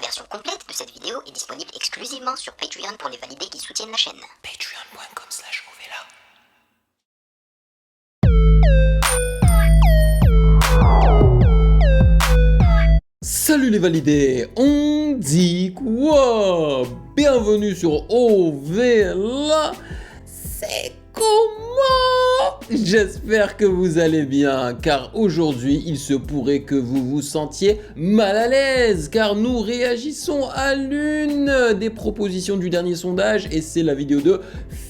version complète de cette vidéo est disponible exclusivement sur Patreon pour les validés qui soutiennent la chaîne. Patreon.com/Ovela. Salut les validés, on dit quoi? Bienvenue sur Ovela. C'est comment? J'espère que vous allez bien, car aujourd'hui il se pourrait que vous vous sentiez mal à l'aise, car nous réagissons à l'une des propositions du dernier sondage, et c'est la vidéo de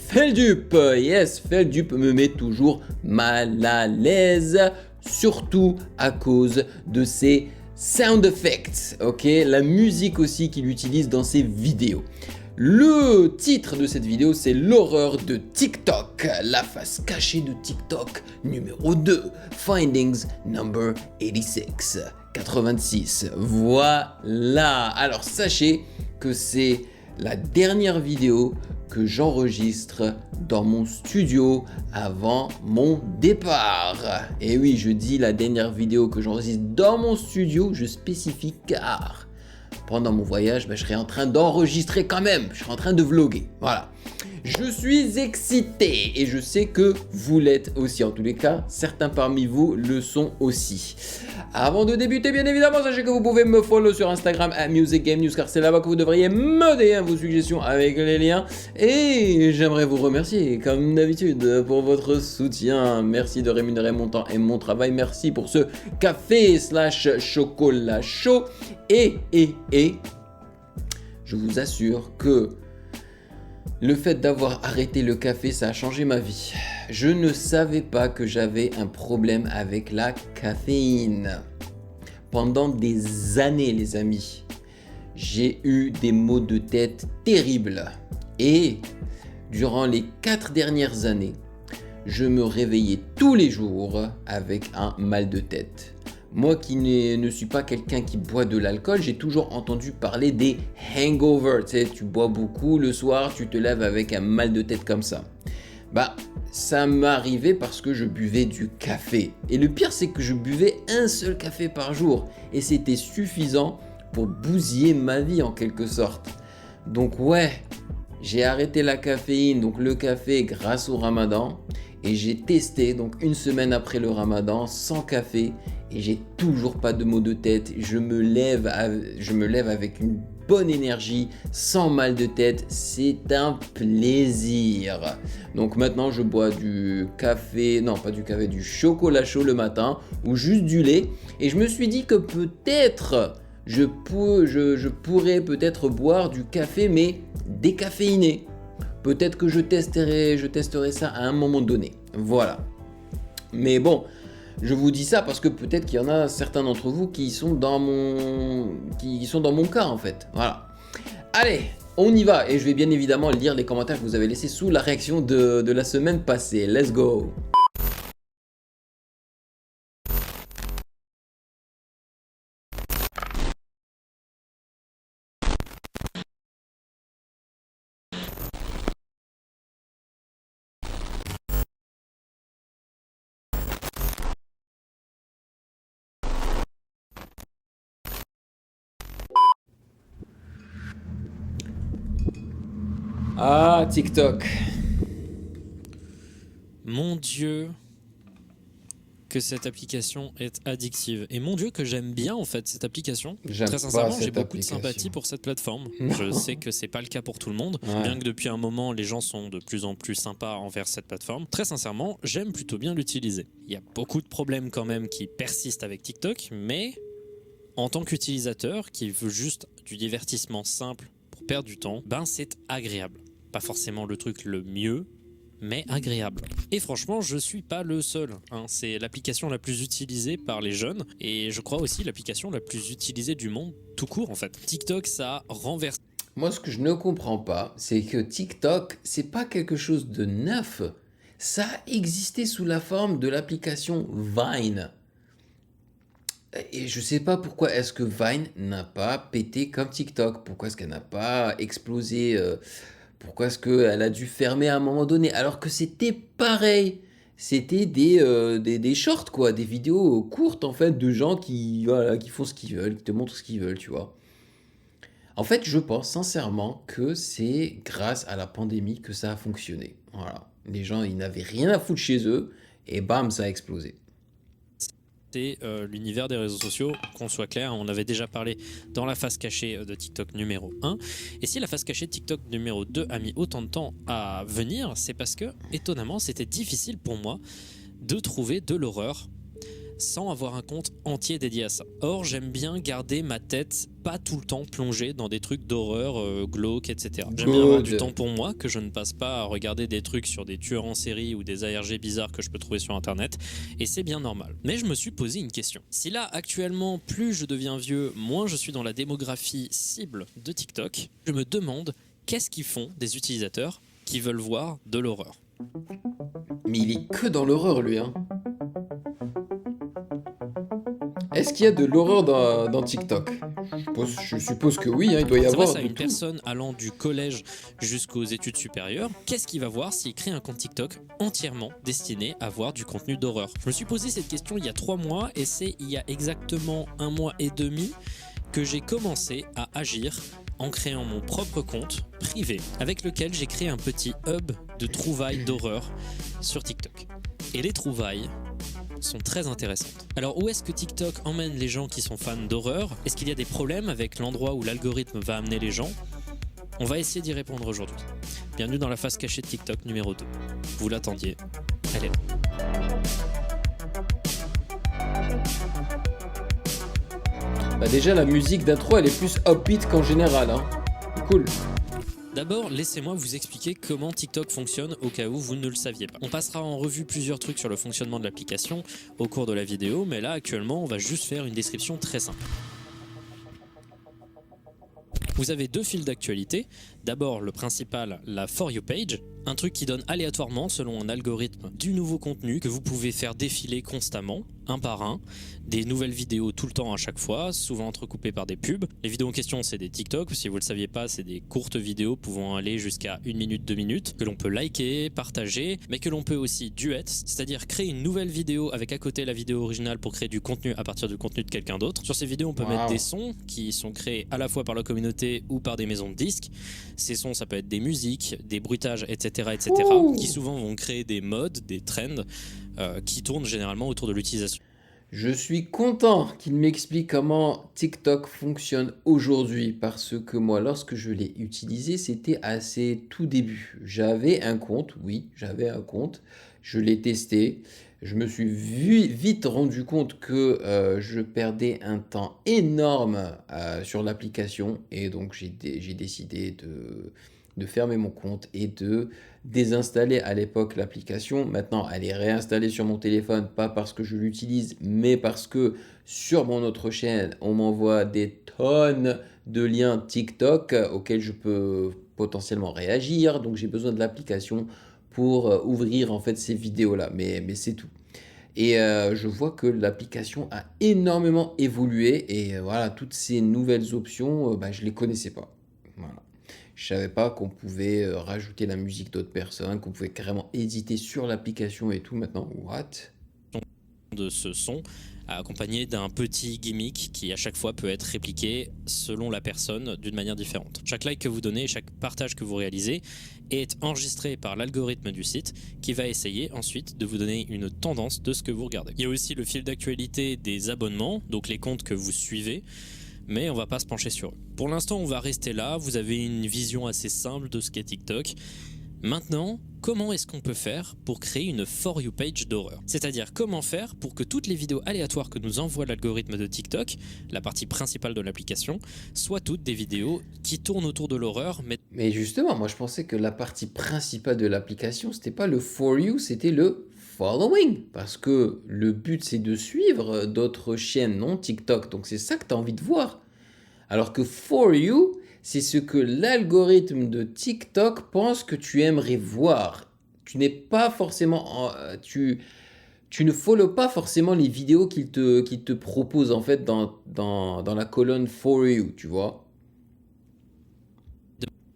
Feldup. Yes, Feldup me met toujours mal à l'aise, surtout à cause de ses sound effects, ok, la musique aussi qu'il utilise dans ses vidéos. Le titre de cette vidéo, c'est l'horreur de TikTok, la face cachée de TikTok numéro 2, Findings number 86, 86, voilà. Alors sachez que c'est la dernière vidéo que j'enregistre dans mon studio avant mon départ. Et oui, je dis la dernière vidéo que j'enregistre dans mon studio, je spécifie car pendant mon voyage, je serai en train d'enregistrer quand même, je serai en train de vlogger, voilà. Je suis excité et je sais que vous l'êtes aussi, en tous les cas, certains parmi vous le sont aussi. Avant de débuter, bien évidemment, sachez que vous pouvez me follow sur Instagram @musicgamenews, car c'est là-bas que vous devriez me DM vos suggestions avec les liens. Et j'aimerais vous remercier, comme d'habitude, pour votre soutien. Merci de rémunérer mon temps et mon travail. Merci pour ce café/chocolat chaud. Et je vous assure que le fait d'avoir arrêté le café, ça a changé ma vie. Je ne savais pas que j'avais un problème avec la caféine. Pendant des années, les amis, j'ai eu des maux de tête terribles. Et durant les 4 dernières années, je me réveillais tous les jours avec un mal de tête. Moi qui ne suis pas quelqu'un qui boit de l'alcool, j'ai toujours entendu parler des hangovers. Tu sais, tu bois beaucoup le soir, tu te lèves avec un mal de tête comme ça. Bah, ça m'arrivait parce que je buvais du café. Et le pire, c'est que je buvais un seul café par jour. Et c'était suffisant pour bousiller ma vie en quelque sorte. Donc ouais, j'ai arrêté la caféine, donc le café grâce au ramadan. Et j'ai testé, donc une semaine après le ramadan, sans café. Et j'ai toujours pas de maux de tête, je me lève avec une bonne énergie, sans mal de tête, c'est un plaisir. Donc maintenant je bois du café, non pas du café, du chocolat chaud le matin, ou juste du lait. Et je me suis dit que peut-être je pourrais peut-être boire du café mais décaféiné. Peut-être que je testerai ça à un moment donné, voilà. Mais bon, je vous dis ça parce que peut-être qu'il y en a certains d'entre vous qui sont dans mon cas en fait. Voilà. Allez, on y va et je vais bien évidemment lire les commentaires que vous avez laissés sous la réaction de la semaine passée. Let's go. Ah, TikTok. Mon Dieu, que cette application est addictive. Et mon Dieu, que j'aime bien en fait cette application. Très sincèrement, j'ai beaucoup de sympathie pour cette plateforme. Non. Je sais que c'est pas le cas pour tout le monde, Ouais. bien que depuis un moment, les gens sont de plus en plus sympas envers cette plateforme. Très sincèrement, j'aime plutôt bien l'utiliser. Il y a beaucoup de problèmes quand même qui persistent avec TikTok, mais en tant qu'utilisateur qui veut juste du divertissement simple pour perdre du temps, ben c'est agréable. Pas forcément le truc le mieux, mais agréable. Et franchement, je suis pas le seul, hein. C'est l'application la plus utilisée par les jeunes, et je crois aussi l'application la plus utilisée du monde tout court en fait. TikTok, ça renverse. Moi, ce que je ne comprends pas, c'est que TikTok, c'est pas quelque chose de neuf. Ça a existé sous la forme de l'application Vine. Et je sais pas pourquoi est-ce que Vine n'a pas pété comme TikTok. Pourquoi est-ce qu'elle n'a pas explosé, pourquoi est-ce qu'elle a dû fermer à un moment donné alors que c'était pareil. C'était des shorts quoi, des vidéos courtes en fait de gens qui, voilà, qui font ce qu'ils veulent, qui te montrent ce qu'ils veulent, tu vois. En fait, je pense sincèrement que c'est grâce à la pandémie que ça a fonctionné. Voilà. Les gens, ils n'avaient rien à foutre chez eux et bam, ça a explosé. C'est l'univers des réseaux sociaux, qu'on soit clair, on avait déjà parlé dans la face cachée de TikTok numéro 1. Et si la face cachée de TikTok numéro 2 a mis autant de temps à venir, c'est parce que, étonnamment, c'était difficile pour moi de trouver de l'horreur sans avoir un compte entier dédié à ça. Or, j'aime bien garder ma tête pas tout le temps plongée dans des trucs d'horreur, glauques, etc. J'aime bien avoir du temps pour moi, que je ne passe pas à regarder des trucs sur des tueurs en série ou des ARG bizarres que je peux trouver sur internet, et c'est bien normal. Mais je me suis posé une question. Si là, actuellement, plus je deviens vieux, moins je suis dans la démographie cible de TikTok, je me demande qu'est-ce qu'ils font des utilisateurs qui veulent voir de l'horreur. Mais il est que dans l'horreur, lui, hein. Est-ce qu'il y a de l'horreur dans TikTok? Je suppose que oui, hein, il doit y avoir à de une tout. personne allant du collège jusqu'aux études supérieures, qu'est-ce qu'il va voir s'il crée un compte TikTok entièrement destiné à voir du contenu d'horreur? Je me suis posé cette question il y a 3 mois et c'est il y a exactement 1 mois et demi que j'ai commencé à agir en créant mon propre compte privé avec lequel j'ai créé un petit hub de trouvailles d'horreur sur TikTok. Et les trouvailles sont très intéressantes. Alors où est-ce que TikTok emmène les gens qui sont fans d'horreur? Est-ce qu'il y a des problèmes avec l'endroit où l'algorithme va amener les gens? On va essayer d'y répondre aujourd'hui. Bienvenue dans la face cachée de TikTok numéro 2. Vous l'attendiez, elle est là. Bah déjà, la musique d'intro, elle est plus upbeat qu'en général, hein. Cool. D'abord, laissez-moi vous expliquer comment TikTok fonctionne au cas où vous ne le saviez pas. On passera en revue plusieurs trucs sur le fonctionnement de l'application au cours de la vidéo, mais là, actuellement, on va juste faire une description très simple. Vous avez 2 fils d'actualité. D'abord, le principal, la For You page, un truc qui donne aléatoirement, selon un algorithme, du nouveau contenu que vous pouvez faire défiler constamment, un par un, des nouvelles vidéos tout le temps à chaque fois, souvent entrecoupées par des pubs. Les vidéos en question, c'est des TikTok, si vous ne le saviez pas, c'est des courtes vidéos pouvant aller jusqu'à 1 minute, 2 minutes, que l'on peut liker, partager, mais que l'on peut aussi duet, c'est-à-dire créer une nouvelle vidéo avec à côté la vidéo originale pour créer du contenu à partir du contenu de quelqu'un d'autre. Sur ces vidéos, on peut mettre des sons qui sont créés à la fois par la communauté ou par des maisons de disques. Ces sons, ça peut être des musiques, des bruitages, etc., qui souvent vont créer des modes, des trends qui tournent généralement autour de l'utilisation. Je suis content qu'il m'explique comment TikTok fonctionne aujourd'hui parce que moi, lorsque je l'ai utilisé, c'était à ses tout débuts. J'avais un compte, oui, j'avais un compte. Je l'ai testé. Je me suis vite rendu compte que je perdais un temps énorme sur l'application et donc j'ai décidé de fermer mon compte et de désinstaller à l'époque l'application. Maintenant, elle est réinstallée sur mon téléphone, pas parce que je l'utilise, mais parce que sur mon autre chaîne, on m'envoie des tonnes de liens TikTok auxquels je peux potentiellement réagir. Donc j'ai besoin de l'application pour ouvrir en fait ces vidéos-là, mais c'est tout. Et je vois que l'application a énormément évolué et voilà, toutes ces nouvelles options, je ne les connaissais pas. Voilà. Je savais pas qu'on pouvait rajouter la musique d'autres personnes, qu'on pouvait carrément éditer sur l'application et tout. Maintenant, what? De ce son, accompagné d'un petit gimmick qui à chaque fois peut être répliqué selon la personne d'une manière différente. Chaque like que vous donnez, chaque partage que vous réalisez est enregistré par l'algorithme du site qui va essayer ensuite de vous donner une tendance de ce que vous regardez. Il y a aussi le fil d'actualité des abonnements, donc les comptes que vous suivez, mais on va pas se pencher sur eux. Pour l'instant, on va rester là, vous avez une vision assez simple de ce qu'est TikTok. Maintenant, comment est-ce qu'on peut faire pour créer une For You page d'horreur? C'est-à-dire comment faire pour que toutes les vidéos aléatoires que nous envoie l'algorithme de TikTok, la partie principale de l'application, soient toutes des vidéos qui tournent autour de l'horreur. Mais justement, moi je pensais que la partie principale de l'application, c'était pas le For You, c'était le Following. Parce que le but c'est de suivre d'autres chaînes non TikTok. Donc c'est ça que tu as envie de voir. Alors que For You, c'est ce que l'algorithme de TikTok pense que tu aimerais voir. Tu n'es pas forcément... tu ne follow pas forcément les vidéos qu'il te propose en fait dans la colonne For You, tu vois.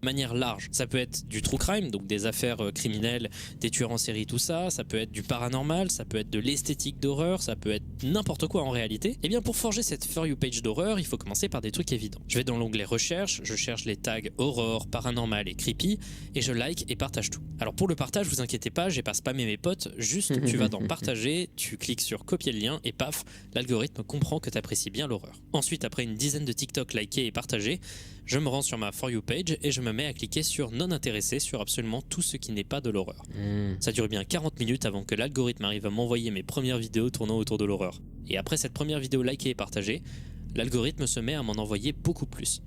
manière large. Ça peut être du true crime, donc des affaires criminelles, des tueurs en série, tout ça. Ça peut être du paranormal, ça peut être de l'esthétique d'horreur, ça peut être n'importe quoi en réalité. Et bien pour forger cette For You page d'horreur, il faut commencer par des trucs évidents. Je vais dans l'onglet recherche, je cherche les tags horreur, paranormal et creepy, et je like et partage tout. Alors pour le partage, vous inquiétez pas, j'ai pas spammé mes potes, juste tu vas dans partager, tu cliques sur copier le lien et paf, l'algorithme comprend que tu apprécies bien l'horreur. Ensuite, après une dizaine de TikTok likés et partagés, je me rends sur ma For You page et je me mets à cliquer sur non intéressé sur absolument tout ce qui n'est pas de l'horreur. Ça dure bien 40 minutes avant que l'algorithme arrive à m'envoyer mes premières vidéos tournant autour de l'horreur. Et après cette première vidéo likée et partagée, l'algorithme se met à m'en envoyer beaucoup plus.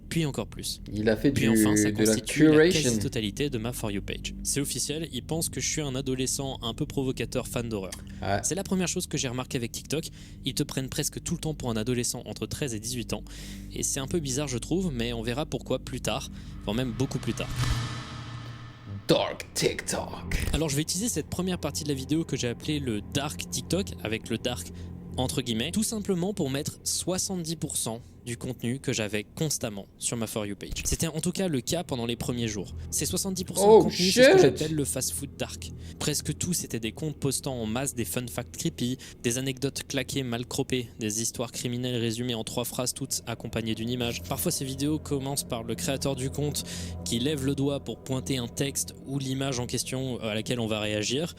Puis encore plus. Il a fait Puis enfin, ça de la constitue la curation. quasi-totalité de ma For You page. C'est officiel, ils pensent que je suis un adolescent un peu provocateur fan d'horreur. Ouais. C'est la première chose que j'ai remarqué avec TikTok, ils te prennent presque tout le temps pour un adolescent entre 13 et 18 ans. Et c'est un peu bizarre je trouve, mais on verra pourquoi plus tard, voire même beaucoup plus tard. Dark TikTok. Alors je vais utiliser cette première partie de la vidéo que j'ai appelée le Dark TikTok, avec le Dark entre guillemets, tout simplement pour mettre 70% du contenu que j'avais constamment sur ma For You page. C'était en tout cas le cas pendant les premiers jours. Ces 70% de contenu, c'est ce que j'appelle le fast-food dark. Presque tout, c'était des comptes postant en masse des fun facts creepy, des anecdotes claquées mal croppées, des histoires criminelles résumées en 3 phrases toutes accompagnées d'une image. Parfois ces vidéos commencent par le créateur du compte qui lève le doigt pour pointer un texte ou l'image en question à laquelle on va réagir.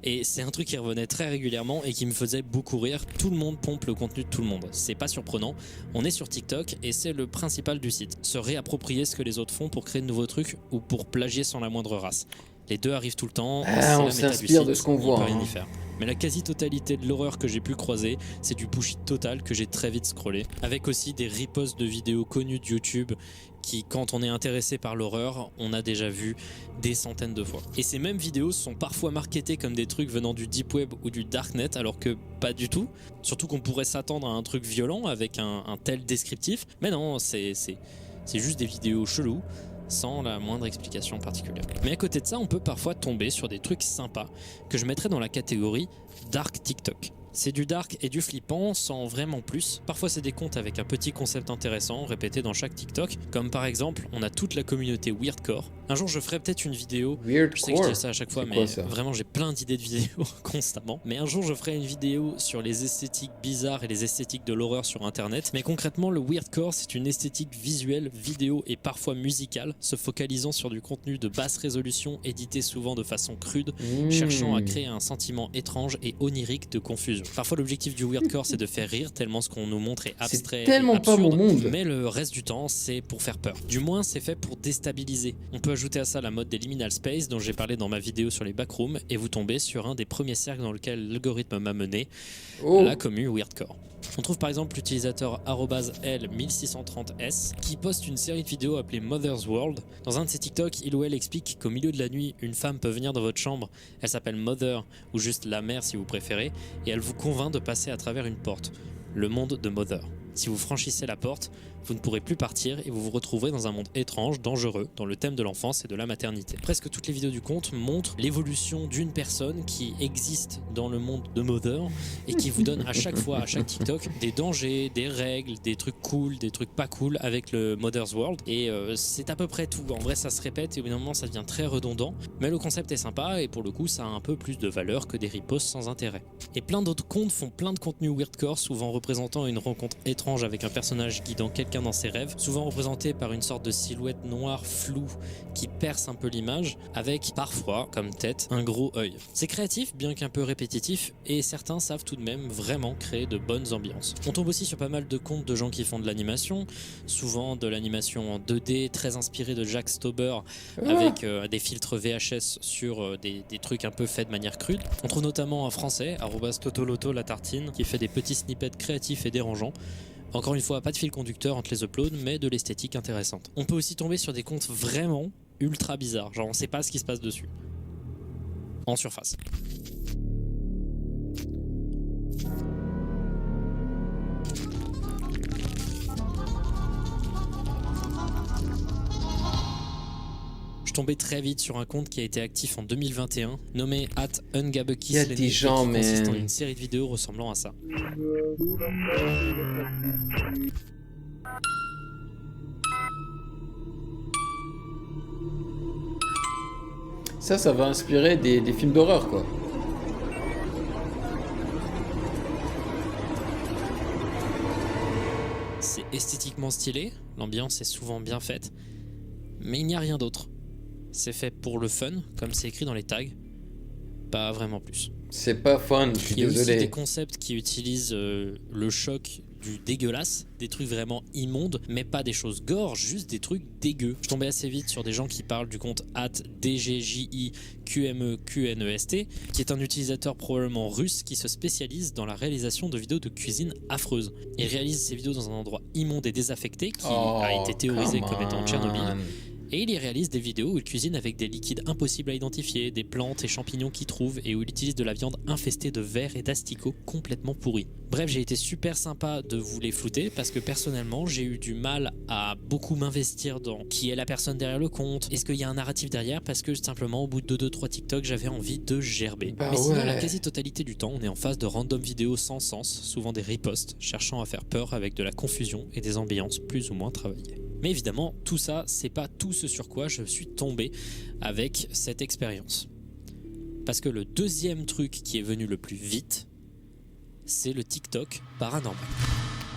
Et c'est un truc qui revenait très régulièrement et qui me faisait beaucoup rire. Tout le monde pompe le contenu de tout le monde. C'est pas surprenant. On est sur TikTok et c'est le principal du site. Se réapproprier ce que les autres font pour créer de nouveaux trucs ou pour plagier sans la moindre race. Les deux arrivent tout le temps. On s'inspire de ce qu'on voit. On peut rien y faire. Mais la quasi-totalité de l'horreur que j'ai pu croiser, c'est du bullshit total que j'ai très vite scrollé. Avec aussi des reposts de vidéos connues de YouTube qui, quand on est intéressé par l'horreur, on a déjà vu des centaines de fois. Et ces mêmes vidéos sont parfois marketées comme des trucs venant du deep web ou du darknet, alors que pas du tout. Surtout qu'on pourrait s'attendre à un truc violent avec un tel descriptif. Mais non, c'est juste des vidéos cheloues, sans la moindre explication particulière. Mais à côté de ça, on peut parfois tomber sur des trucs sympas que je mettrais dans la catégorie Dark TikTok. C'est du dark et du flippant sans vraiment plus. Parfois c'est des comptes avec un petit concept intéressant répété dans chaque TikTok, comme par exemple on a toute la communauté Weirdcore. Un jour je ferai peut-être une vidéo, je sais que je dis ça à chaque fois mais vraiment j'ai plein d'idées de vidéos constamment. Mais un jour je ferai une vidéo sur les esthétiques bizarres et les esthétiques de l'horreur sur internet. Mais concrètement le Weirdcore c'est une esthétique visuelle, vidéo et parfois musicale, se focalisant sur du contenu de basse résolution édité souvent de façon crude, cherchant à créer un sentiment étrange et onirique de confusion. Parfois l'objectif du Weirdcore c'est de faire rire tellement ce qu'on nous montre est abstrait, c'est tellement et absurde, pas mon monde. mais le reste du temps c'est pour faire peur. Du moins c'est fait pour déstabiliser. On peut ajouter à ça la mode des liminal space dont j'ai parlé dans ma vidéo sur les backrooms et vous tombez sur un des premiers cercles dans lequel l'algorithme m'a mené, la commu Weirdcore. On trouve par exemple l'utilisateur @l1630s qui poste une série de vidéos appelée Mother's World. Dans un de ses TikTok, il ou elle explique qu'au milieu de la nuit, une femme peut venir dans votre chambre, elle s'appelle Mother ou juste la mère si vous préférez, et elle vous convainc de passer à travers une porte, le monde de Mother. Si vous franchissez la porte, vous ne pourrez plus partir et vous vous retrouverez dans un monde étrange, dangereux, dans le thème de l'enfance et de la maternité. Presque toutes les vidéos du compte montrent l'évolution d'une personne qui existe dans le monde de Mother et qui vous donne à chaque fois, à chaque TikTok, des dangers, des règles, des trucs cool, des trucs pas cool avec le Mother's World. Et c'est à peu près tout. En vrai, ça se répète et au bout d'un moment, ça devient très redondant. Mais le concept est sympa et pour le coup, ça a un peu plus de valeur que des reposts sans intérêt. Et plein d'autres comptes font plein de contenu weirdcore, souvent représentant une rencontre étrange avec un personnage guidant quelqu'un dans ses rêves, souvent représenté par une sorte de silhouette noire floue qui perce un peu l'image, avec parfois, comme tête, un gros œil. C'est créatif, bien qu'un peu répétitif, et certains savent tout de même vraiment créer de bonnes ambiances. On tombe aussi sur pas mal de comptes de gens qui font de l'animation, souvent de l'animation en 2D, très inspiré de Jack Stauber, avec des filtres VHS sur des trucs un peu faits de manière crude. On trouve notamment un français, @totoloto la tartine, qui fait des petits snippets créatifs et dérangeants. Encore une fois, pas de fil conducteur entre les uploads, mais de l'esthétique intéressante. On peut aussi tomber sur des comptes vraiment ultra bizarres, genre on sait pas ce qui se passe dessus. En surface. Je tombais très vite sur un compte qui a été actif en 2021, nommé @ungabekis, Il y a des gens, qui consiste en mais une série de vidéos ressemblant à ça. Ça va inspirer des films d'horreur, quoi. C'est esthétiquement stylé, l'ambiance est souvent bien faite, mais il n'y a rien d'autre. C'est fait pour le fun, comme c'est écrit dans les tags, pas vraiment plus. C'est pas fun, je suis Il y a aussi désolé. des concepts qui utilisent le choc du dégueulasse, des trucs vraiment immondes, mais pas des choses gore, juste des trucs dégueux. Je tombais assez vite sur des gens qui parlent du compte @DGJIQMEQNEST, qui est un utilisateur probablement russe qui se spécialise dans la réalisation de vidéos de cuisine affreuses. Il réalise ses vidéos dans un endroit immonde et désaffecté qui a été théorisé comme étant Tchernobyl. Et il y réalise des vidéos où il cuisine avec des liquides impossibles à identifier, des plantes et champignons qu'il trouve et où il utilise de la viande infestée de vers et d'asticots complètement pourris. Bref, j'ai été super sympa de vous les flouter parce que personnellement, j'ai eu du mal à beaucoup m'investir dans qui est la personne derrière le compte, est-ce qu'il y a un narratif derrière, parce que simplement au bout de 2-3 TikTok, j'avais envie de gerber. Bah Mais sinon, ouais. la quasi-totalité du temps, on est en face de random vidéos sans sens, souvent des ripostes, cherchant à faire peur avec de la confusion et des ambiances plus ou moins travaillées. Mais évidemment, tout ça, c'est pas tout ce sur quoi je suis tombé avec cette expérience. Parce que le deuxième truc qui est venu le plus vite, c'est le TikTok paranormal.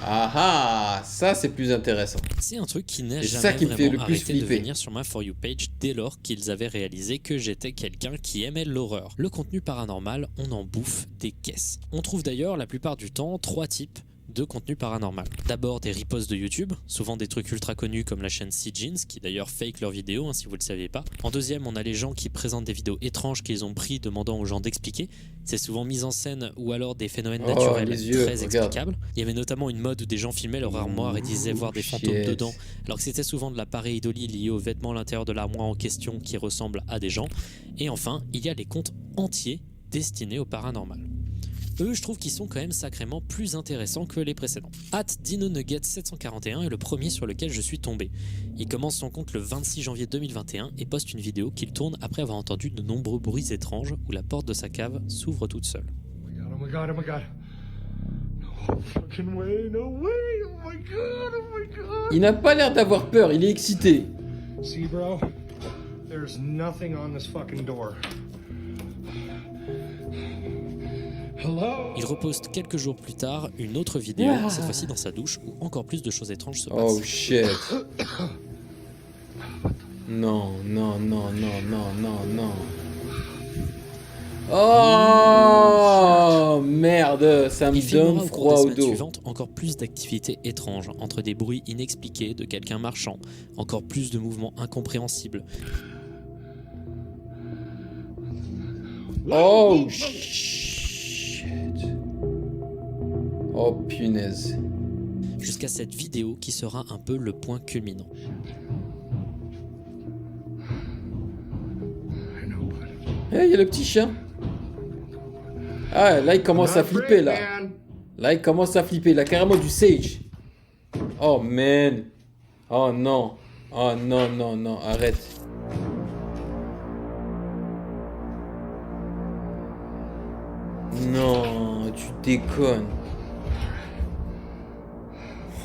Ah ah, ça c'est plus intéressant. C'est un truc qui n'a C'est ça jamais qui me fait vraiment le plus arrêté de flipper. venir sur ma For You page dès lors qu'ils avaient réalisé que j'étais quelqu'un qui aimait l'horreur. Le contenu paranormal, on en bouffe des caisses. On trouve d'ailleurs la plupart du temps 3 types de contenu paranormal. D'abord des ripostes de YouTube, souvent des trucs ultra connus comme la chaîne Jeans, qui d'ailleurs fake leurs vidéos si vous le saviez pas. En deuxième, on a les gens qui présentent des vidéos étranges qu'ils ont pris demandant aux gens d'expliquer. C'est souvent mise en scène ou alors des phénomènes Oh, naturels les yeux, très regarde. explicables. Il y avait notamment une mode où des gens filmaient leur armoire et disaient voir des fantômes shit. dedans, alors que c'était souvent de la pareidolie liée aux vêtements à l'intérieur de l'armoire en question qui ressemblent à des gens. Et enfin, il y a les comptes entiers destinés au paranormal. Eux, je trouve qu'ils sont quand même sacrément plus intéressants que les précédents. @DinoNugget741 est le premier sur lequel je suis tombé. Il commence son compte le 26 janvier 2021 et poste une vidéo qu'il tourne après avoir entendu de nombreux bruits étranges où la porte de sa cave s'ouvre toute seule. Oh my god, oh my god. No fucking way, no way, oh my god, oh my god. Il n'a pas l'air d'avoir peur, il est excité. See, bro, there's nothing on this fucking door. Hello? Il reposte quelques jours plus tard une autre vidéo, cette fois-ci dans sa douche, où encore plus de choses étranges se passent. Oh shit. Non, non, non, non, non, non, non. Oh merde, ça me Il filmera donne au cours froid des au semaines dos. suivantes encore plus d'activités étranges, entre des bruits inexpliqués de quelqu'un marchant, encore plus de mouvements incompréhensibles. Oh shit. Oh punaise. Jusqu'à cette vidéo qui sera un peu le point culminant. I know, bud. Eh, il y a le petit chien. Ah, là il commence à Not flipper afraid, là. man. Là il commence à flipper. Il a carrément du sage. Oh man. Oh non. Oh non, non, non. Arrête. Non, tu déconnes.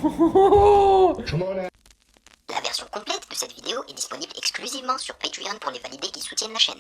Come on out. La version complète de cette vidéo est disponible exclusivement sur Patreon pour les validés qui soutiennent la chaîne.